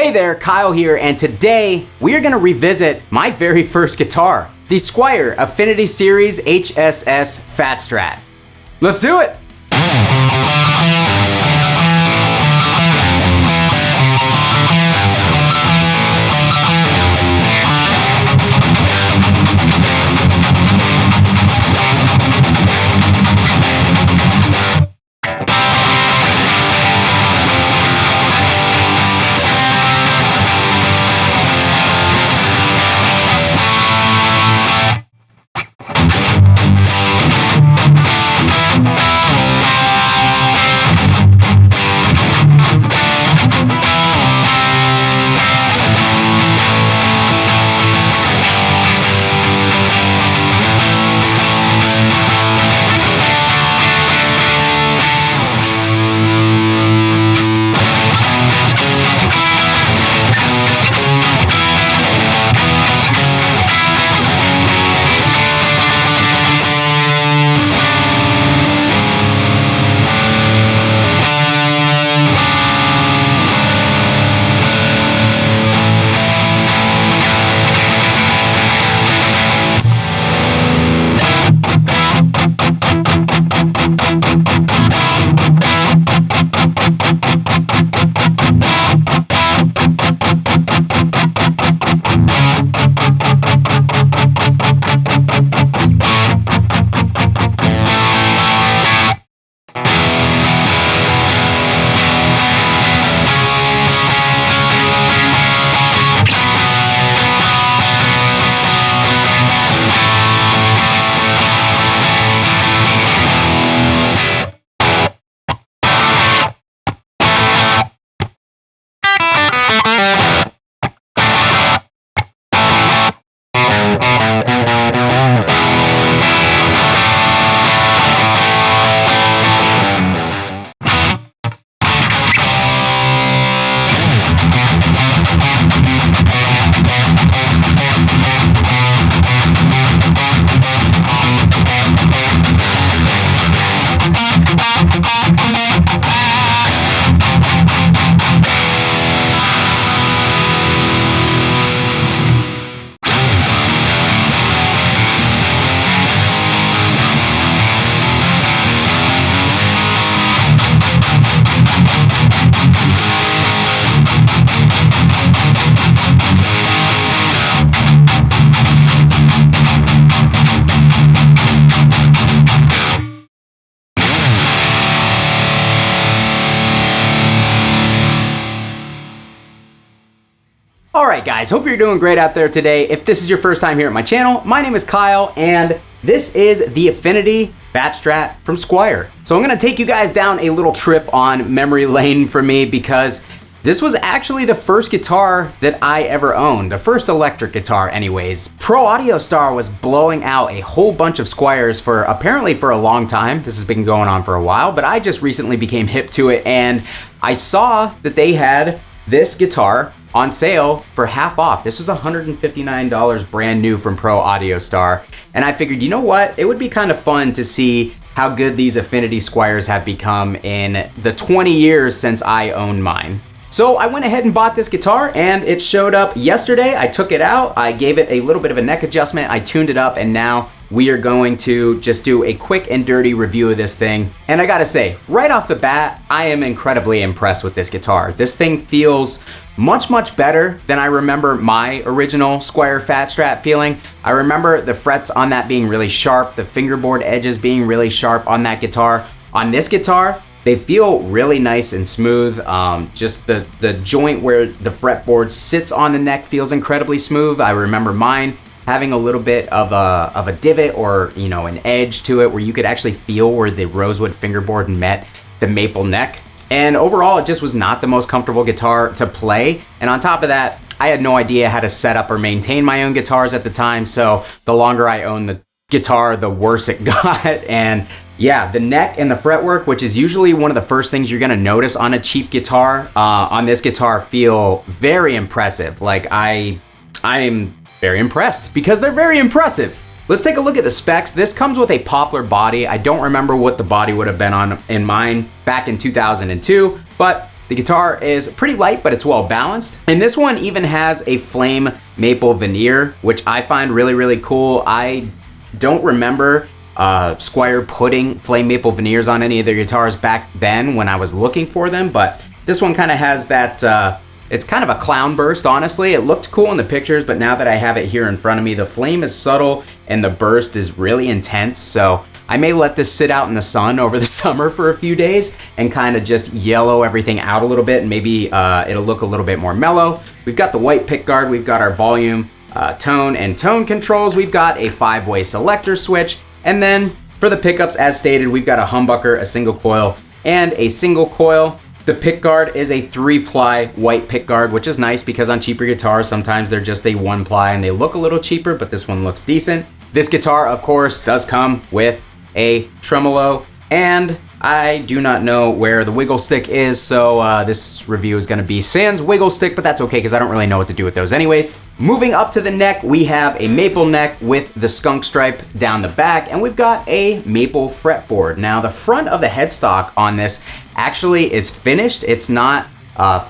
Hey there, Kyle here, and today we are going to revisit my very first guitar, the Squier Affinity Series HSS Fat Strat. Let's do it! Alright guys, hope you're doing great out there today. If this is your first time here at my channel, my name is Kyle and this is the Affinity Fat Strat from Squier. So I'm going to take you guys down a little trip on memory lane for me because this was actually the first guitar that I ever owned, the first electric guitar anyways. Pro Audio Star was blowing out a whole bunch of Squiers apparently for a long time. This has been going on for a while, but I just recently became hip to it and I saw that they had this guitar on sale for half off. This was $159 brand new from Pro Audio Star. And I figured, you know what? It would be kind of fun to see how good these Affinity Squiers have become in the 20 years since I owned mine. So I went ahead and bought this guitar and it showed up yesterday. I took it out, I gave it a little bit of a neck adjustment, I tuned it up, and now we are going to just do a quick and dirty review of this thing. And I gotta say, right off the bat, I am incredibly impressed with this guitar. This thing feels much better than I remember my original Squier Fat Strat feeling. I remember the frets on that being really sharp, the fingerboard edges being really sharp on that guitar. On this guitar, they feel really nice and smooth. Just the joint where the fretboard sits on the neck feels incredibly smooth. I remember mine having a little bit of a divot or, you know, an edge to it where you could actually feel where the rosewood fingerboard met the maple neck. And overall, it just was not the most comfortable guitar to play. And on top of that, I had no idea how to set up or maintain my own guitars at the time. So the longer I owned the guitar, the worse it got. And yeah, the neck and the fretwork, which is usually one of the first things you're gonna notice on a cheap guitar, on this guitar feel very impressive. Like I'm very impressed because they're very impressive. Let's take a look at the specs. This comes with a poplar body. I don't remember what the body would have been on in mine back in 2002, but The guitar is pretty light, but it's well balanced. And this one even has a flame maple veneer, which I find really, really cool. I don't remember Squier putting flame maple veneers on any of their guitars back then when I was looking for them, but this one kind of has that, it's kind of a clown burst, honestly. It looked cool in the pictures, but now that I have it here in front of me, the flame is subtle and the burst is really intense, so I may let this sit out in the sun over the summer for a few days and kind of just yellow everything out a little bit, and maybe it'll look a little bit more mellow. We've got the white pickguard, we've got our volume, tone, and tone controls. We've got a 5-way selector switch, and then for the pickups, as stated, we've got a humbucker, a single coil, and a single coil. The pickguard is a 3-ply white pickguard, which is nice because on cheaper guitars, sometimes they're just a 1-ply and they look a little cheaper, but this one looks decent. This guitar, of course, does come with a tremolo, and I do not know where the wiggle stick is, so this review is going to be sans wiggle stick, but that's okay because I don't really know what to do with those anyways. Moving up to the neck, we have a maple neck with the skunk stripe down the back, and we've got a maple fretboard. Now, the front of the headstock on this actually is finished. It's not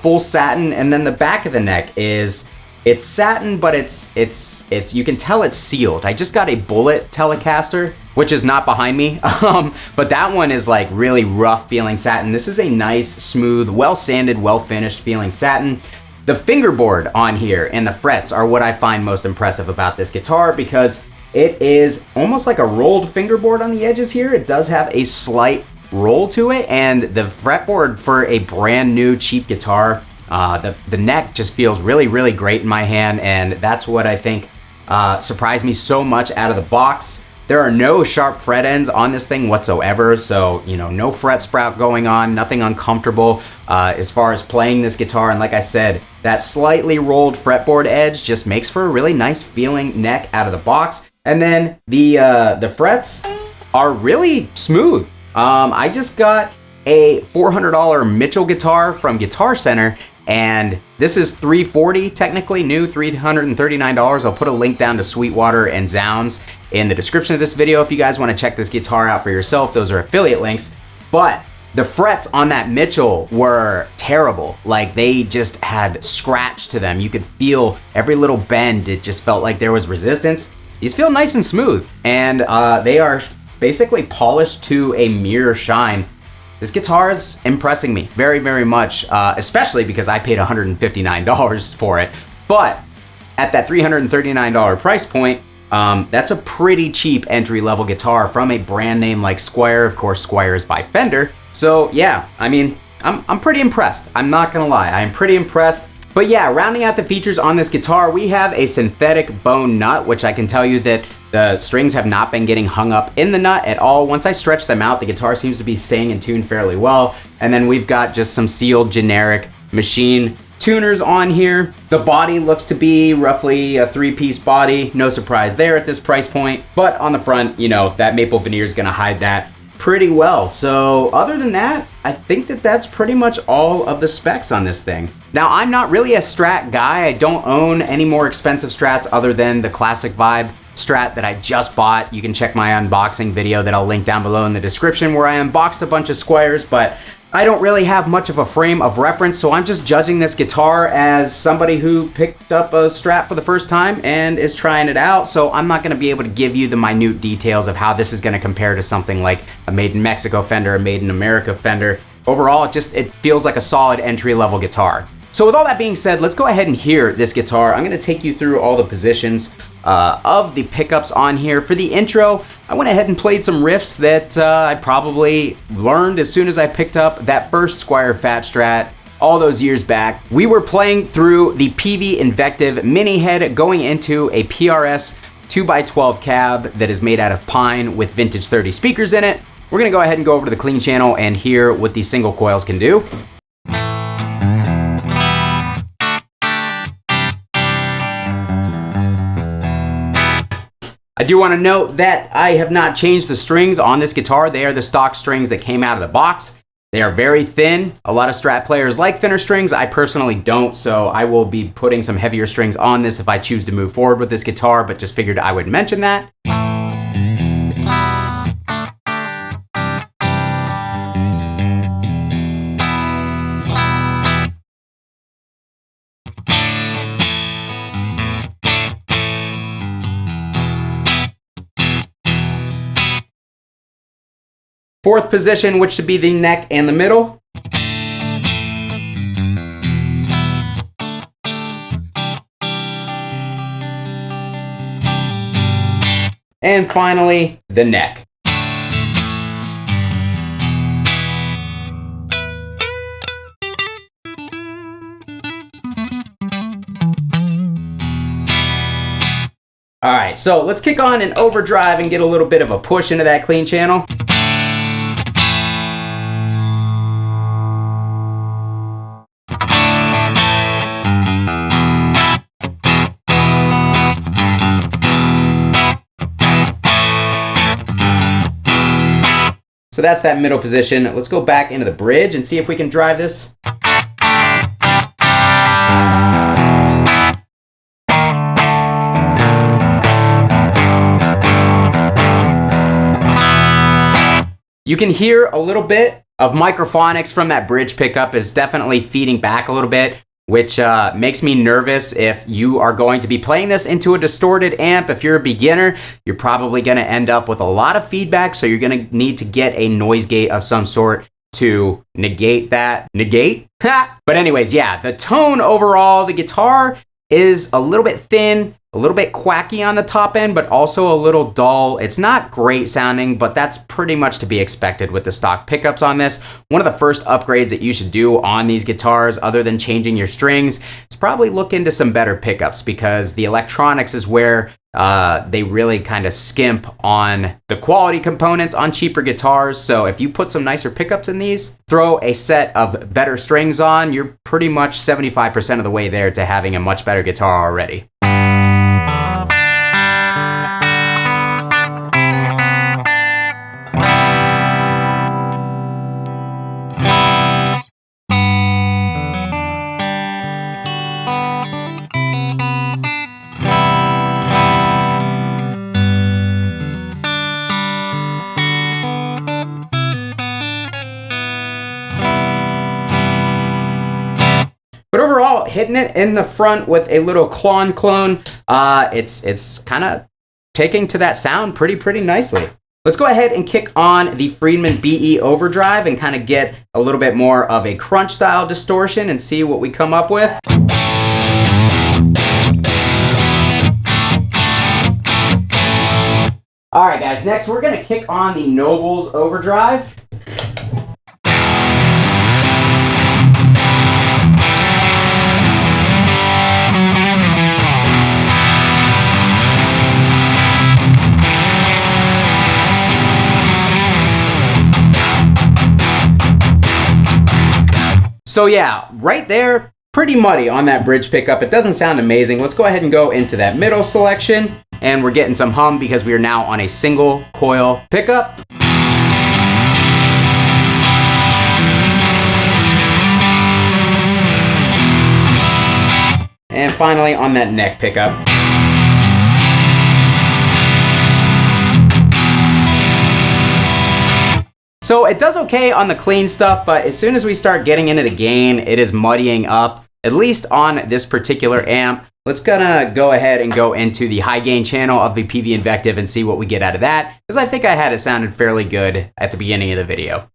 full satin, and then the back of the neck is, it's satin, but it's you can tell it's sealed. I just got a bullet Telecaster, which is not behind me, but that one is like really rough feeling satin. This is a nice, smooth, well sanded, well finished feeling satin. The fingerboard on here and the frets are what I find most impressive about this guitar because it is almost like a rolled fingerboard on the edges here. It does have a slight roll to it, and the fretboard for a brand new cheap guitar, the neck just feels really, really great in my hand, and that's what I think surprised me so much out of the box. There are no sharp fret ends on this thing whatsoever, so no fret sprout going on, nothing uncomfortable as far as playing this guitar. And like I said, that slightly rolled fretboard edge just makes for a really nice feeling neck out of the box. And then the frets are really smooth. I just got a $400 Mitchell guitar from Guitar Center, and this is $340, technically new, $339. I'll put a link down to Sweetwater and Zounds in the description of this video if you guys want to check this guitar out for yourself. Those are affiliate links. But the frets on that Mitchell were terrible. Like, they just had scratch to them. You could feel every little bend. It just felt like there was resistance. These feel nice and smooth, and they are basically polished to a mirror shine. This guitar is impressing me very, very much, especially because I paid $159 for it. But at that $339 price point, that's a pretty cheap entry-level guitar from a brand name like Squier. Of course, Squier is by Fender. So yeah, I mean, I'm pretty impressed. I'm not gonna lie, I'm pretty impressed. But yeah, rounding out the features on this guitar, we have a synthetic bone nut, which I can tell you that the strings have not been getting hung up in the nut at all. Once I stretch them out, the guitar seems to be staying in tune fairly well. And then we've got just some sealed generic machine tuners on here. The body looks to be roughly a 3-piece body. No surprise there at this price point. But on the front, that maple veneer is gonna hide that pretty well. So other than that, I think that that's pretty much all of the specs on this thing. Now, I'm not really a Strat guy. I don't own any more expensive Strats other than the Classic Vibe Strat that I just bought. You can check my unboxing video that I'll link down below in the description where I unboxed a bunch of Squiers, but I don't really have much of a frame of reference, so I'm just judging this guitar as somebody who picked up a Strat for the first time and is trying it out. So I'm not gonna be able to give you the minute details of how this is gonna compare to something like a Made in Mexico Fender, a Made in America Fender. Overall, it feels like a solid entry-level guitar. So with all that being said, let's go ahead and hear this guitar. I'm gonna take you through all the positions of the pickups on here. For the intro, I went ahead and played some riffs that I probably learned as soon as I picked up that first Squier Fat Strat all those years back. We were playing through the PV Invective mini head going into a PRS 2x12 cab that is made out of pine with vintage 30 speakers in it. We're gonna go ahead and go over to the clean channel and hear what these single coils can do. I do want to note that I have not changed the strings on this guitar. They are the stock strings that came out of the box. They are very thin. A lot of Strat players like thinner strings. I personally don't, so I will be putting some heavier strings on this if I choose to move forward with this guitar, but just figured I would mention that. Fourth position, which should be the neck and the middle. And finally, the neck. All right, so let's kick on an overdrive and get a little bit of a push into that clean channel. So that's that middle position. Let's go back into the bridge and see if we can drive this. You can hear a little bit of microphonics from that bridge pickup. It's definitely feeding back a little bit, which makes me nervous if you are going to be playing this into a distorted amp. If you're a beginner, you're probably going to end up with a lot of feedback, so you're going to need to get a noise gate of some sort to negate that. Negate? Ha! But anyways, yeah, the tone overall, the guitar is a little bit thin, a little bit quacky on the top end, but also a little dull. It's not great sounding, but that's pretty much to be expected with the stock pickups on this. One of the first upgrades that you should do on these guitars, other than changing your strings, is probably look into some better pickups, because the electronics is where they really kind of skimp on the quality components on cheaper guitars. So if you put some nicer pickups in these, throw a set of better strings on, you're pretty much 75% of the way there to having a much better guitar already. But overall, hitting it in the front with a little clone, it's kind of taking to that sound pretty nicely. Let's go ahead and kick on the Friedman BE Overdrive and kind of get a little bit more of a crunch style distortion and see what we come up with. All right, guys, next we're gonna kick on the Nobles Overdrive. So yeah, right there, pretty muddy on that bridge pickup. It doesn't sound amazing. Let's go ahead and go into that middle selection, and we're getting some hum because we are now on a single coil pickup. And finally on that neck pickup. So it does okay on the clean stuff, but as soon as we start getting into the gain, it is muddying up, at least on this particular amp. Let's gonna go ahead and go into the high gain channel of the PV Invective and see what we get out of that, because I think I had it sounded fairly good at the beginning of the video.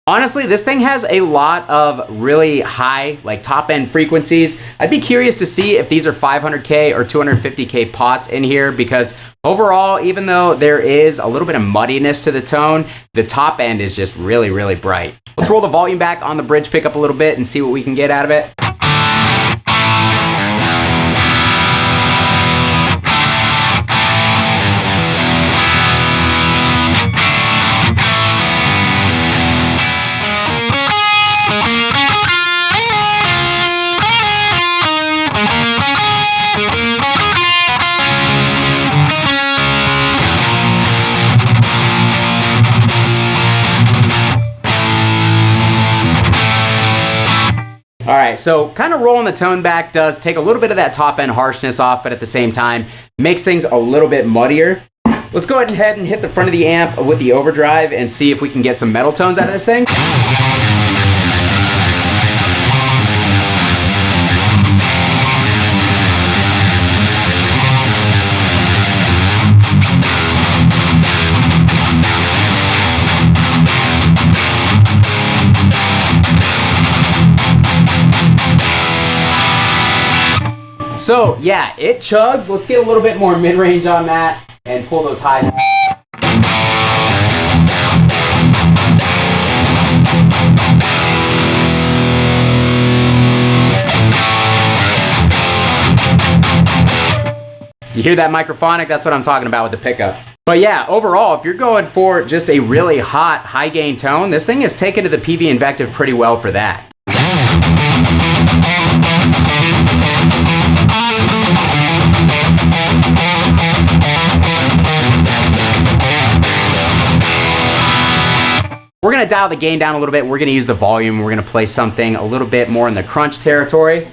Honestly, this thing has a lot of really high, like top end frequencies. I'd be curious to see if these are 500K or 250K pots in here, because overall, even though there is a little bit of muddiness to the tone, the top end is just really bright. Let's roll the volume back on the bridge pickup a little bit and see what we can get out of it. All right, so kind of rolling the tone back does take a little bit of that top end harshness off, but at the same time, makes things a little bit muddier. Let's go ahead and hit the front of the amp with the overdrive and see if we can get some metal tones out of this thing. So yeah, it chugs. Let's get a little bit more mid-range on that and pull those highs. You hear that microphonic? That's what I'm talking about with the pickup. But yeah, overall, if you're going for just a really hot, high gain tone, this thing is taken to the PV Invective pretty well for that. We're gonna dial the gain down a little bit. We're gonna use the volume. We're gonna play something a little bit more in the crunch territory.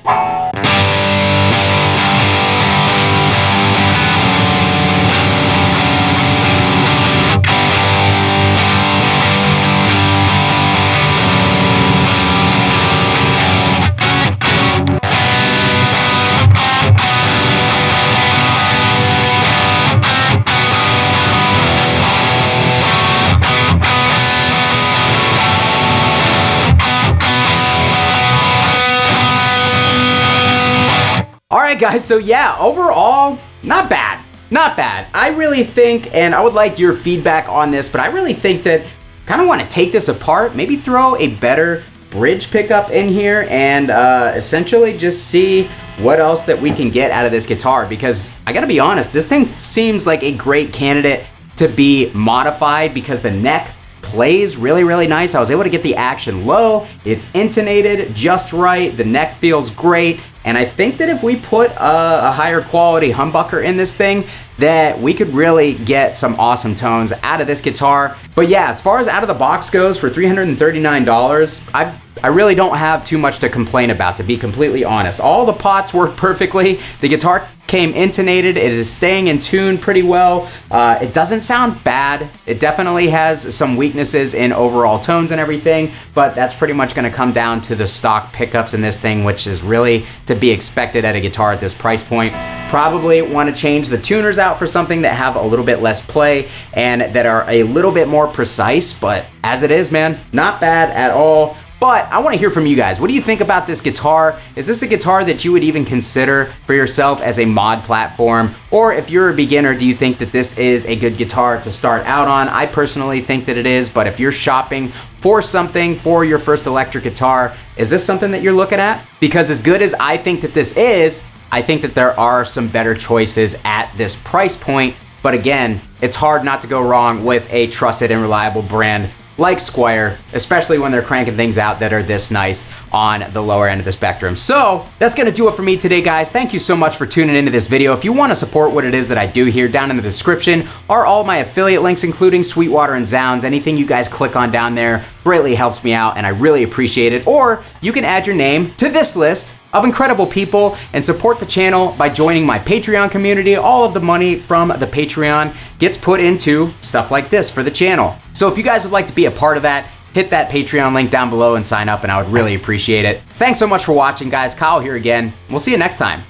Alright guys, so yeah, overall, not bad. Not bad. I really think, and I would like your feedback on this, but I really think that kind of want to take this apart, maybe throw a better bridge pickup in here and essentially just see what else that we can get out of this guitar, because I gotta be honest, this thing seems like a great candidate to be modified because the neck plays really, really nice. I was able to get the action low, it's intonated just right, the neck feels great, and I think that if we put a higher quality humbucker in this thing, that we could really get some awesome tones out of this guitar. But yeah, as far as out of the box goes, for $339, I really don't have too much to complain about, to be completely honest. All the pots work perfectly. The guitar came intonated. It is staying in tune pretty well. It doesn't sound bad. It definitely has some weaknesses in overall tones and everything, but that's pretty much gonna come down to the stock pickups in this thing, which is really to be expected at a guitar at this price point. Probably want to change the tuners out for something that have a little bit less play and that are a little bit more precise, but as it is, man, not bad at all. But I want to hear from you guys. What do you think about this guitar? Is this a guitar that you would even consider for yourself as a mod platform? Or if you're a beginner, do you think that this is a good guitar to start out on? I personally think that it is, but if you're shopping for something for your first electric guitar, is this something that you're looking at? Because as good as I think that this is, I think that there are some better choices at this price point. But again, it's hard not to go wrong with a trusted and reliable brand like Squier, especially when they're cranking things out that are this nice on the lower end of the spectrum. So that's gonna do it for me today, guys. Thank you so much for tuning into this video. If you wanna support what it is that I do here, down in the description are all my affiliate links, including Sweetwater and Zounds. Anything you guys click on down there greatly helps me out and I really appreciate it. Or you can add your name to this list of incredible people and support the channel by joining my Patreon community. All of the money from the Patreon gets put into stuff like this for the channel. So if you guys would like to be a part of that, hit that Patreon link down below and sign up and I would really appreciate it. Thanks so much for watching, guys. Kyle here again. We'll see you next time.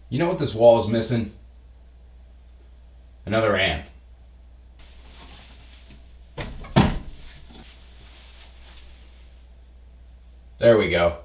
You know what this wall is missing? Another amp. There we go.